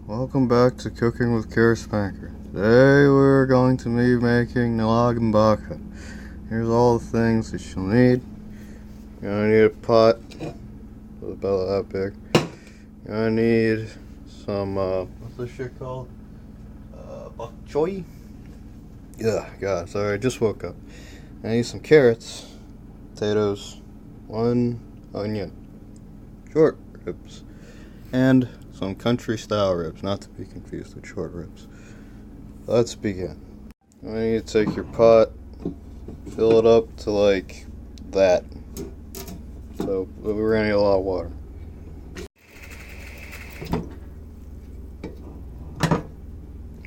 Welcome back to Cooking with Care Spanker. Today we're going to be making Nilagang Baka. Here's all the things that you'll need. You're gonna need a pot, about that big. You're gonna need some, what's this shit called? Bok choy? Yeah, God, sorry, I just woke up. I need some carrots, potatoes, 1 onion, short ribs, and some country style ribs, not to be confused with short ribs. Let's begin. You need to take your pot, fill it up to like that. So we're gonna need a lot of water.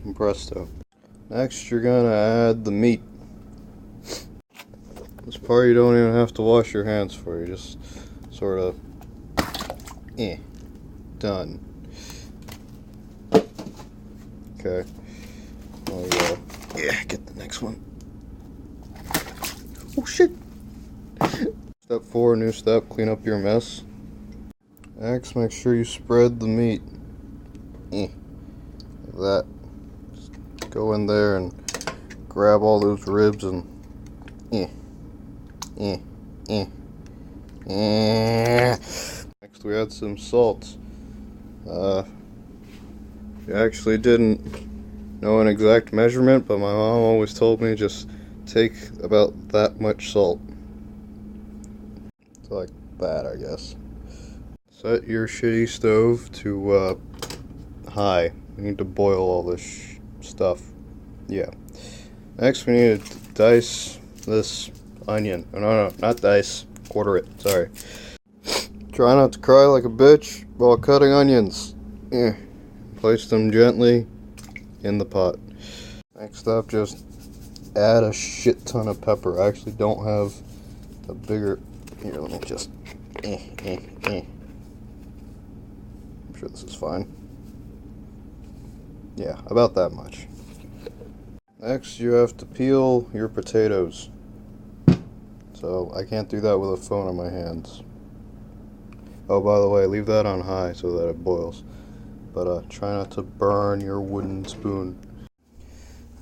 And presto. Next you're gonna add the meat. This part you don't even have to wash your hands for, you just sort of done. Okay. Yeah, get the next one. Oh shit! Step 4, new step, clean up your mess. Next, make sure you spread the meat. Like that. Just go in there and grab all those ribs and Next we add some salt. I actually didn't know an exact measurement, but my mom always told me just take about that much salt. It's like that, I guess. Set your shitty stove to high. We need to boil all this stuff. Yeah. Next we need to dice this onion. No, not dice. Quarter it. Sorry. Try not to cry like a bitch while cutting onions. Place them gently in the pot. Next up, just add a shit ton of pepper. I actually don't have the bigger. Here, let me just. I'm sure this is fine. Yeah, about that much. Next, you have to peel your potatoes. So I can't do that with a phone in my hands. Oh, by the way, leave that on high so that it boils. But try not to burn your wooden spoon.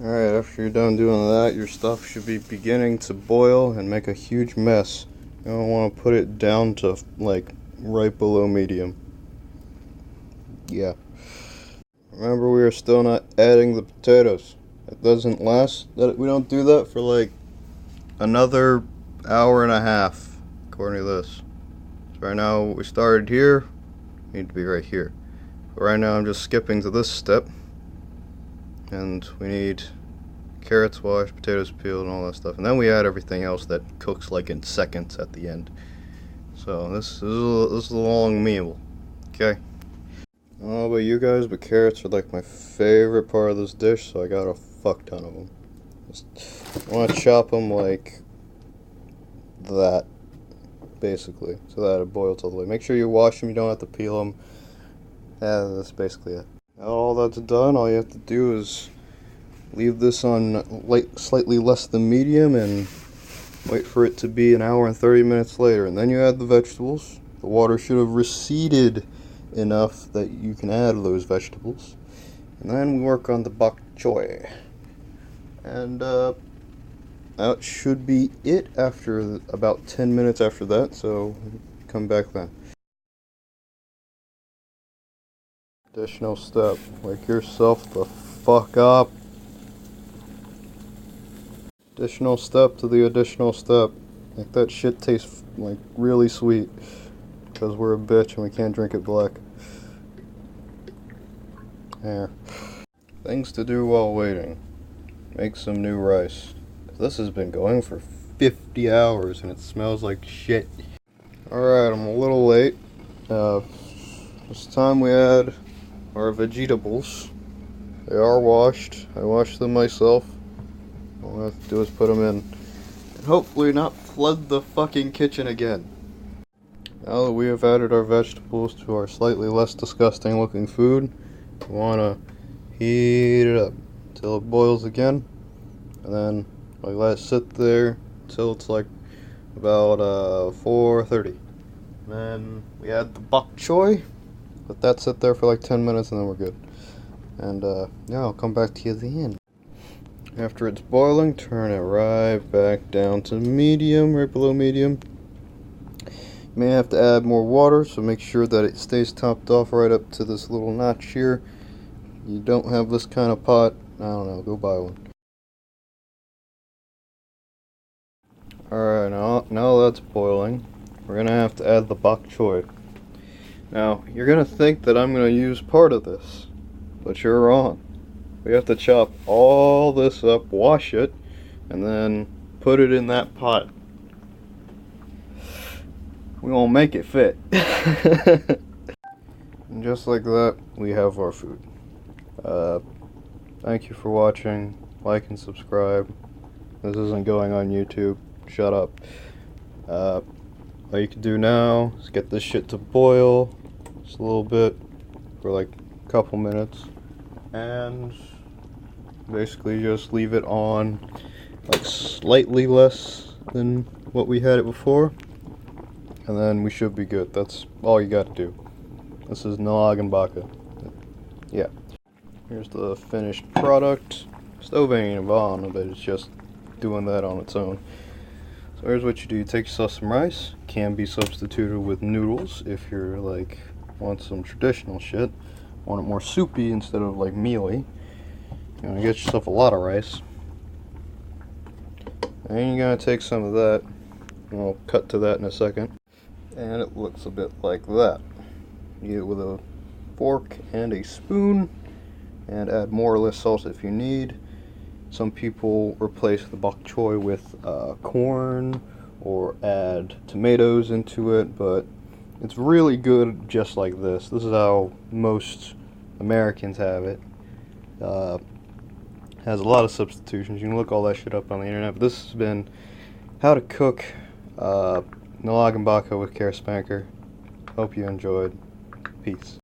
Alright, after you're done doing that, your stuff should be beginning to boil and make a huge mess. You don't want to put it down to, like, right below medium. Yeah. Remember, we are still not adding the potatoes. It doesn't last. We don't do that for, like, another hour and a half, according to this. So right now, we started here. We need to be right here. But right now I'm just skipping to this step, and we need carrots washed, potatoes peeled, and all that stuff, and then we add everything else that cooks like in seconds at the end. So this is a long meal. Okay. I don't know about you guys, but carrots are like my favorite part of this dish, so I got a fuck ton of them. I want to chop them like that, basically, so that it boils all the way. Make sure you wash them, you don't have to peel them. Yeah, that's basically it. Now all that's done, all you have to do is leave this on slightly less than medium and wait for it to be an hour and 30 minutes later. And then you add the vegetables. The water should have receded enough that you can add those vegetables. And then we work on the bok choy. And that should be it after about 10 minutes after that, so come back then. Additional step, wake yourself the fuck up. Additional step to the additional step. Like that shit tastes like really sweet. Because we're a bitch and we can't drink it black. There. Things to do while waiting. Make some new rice. This has been going for 50 hours and it smells like shit. Alright, I'm a little late. This time we add our vegetables. They are washed. I washed them myself. All I have to do is put them in and hopefully not flood the fucking kitchen again. Now that we have added our vegetables to our slightly less disgusting looking food, we want to heat it up until it boils again, and then we let it sit there until it's like about 4:30. Then we add the bok choy, Let that sit there for like 10 minutes and then we're good. And yeah, I'll come back to you at the end. After it's boiling, turn it right back down to medium, right below medium. You may have to add more water, so make sure that it stays topped off right up to this little notch here. You don't have this kind of pot, I don't know, go buy one. Alright, now that's boiling, we're going to have to add the bok choy. Now, you're going to think that I'm going to use part of this, but you're wrong. We have to chop all this up, wash it, and then put it in that pot. We won't make it fit. And just like that, we have our food. Thank you for watching. Like and subscribe. This isn't going on YouTube. Shut up. All you can do now is get this shit to boil just a little bit for like a couple minutes, and basically just leave it on like slightly less than what we had it before, and then we should be good. That's all you got to do. This is Nilagang Baka. Yeah. Here's the finished product. Stove ain't even on, but it's just doing that on its own. So here's what you do. You take yourself some rice. Can be substituted with noodles if you're like want some traditional shit. Want it more soupy instead of like mealy. You're gonna get yourself a lot of rice. And you're gonna take some of that. And I'll cut to that in a second. And it looks a bit like that. You eat it with a fork and a spoon, and add more or less salt if you need. Some people replace the bok choy with corn or add tomatoes into it, but it's really good just like this. This is how most Americans have it. Has a lot of substitutions. You can look all that shit up on the internet, but this has been how to cook Nilagang Baka with Care Spanker. Hope you enjoyed. Peace.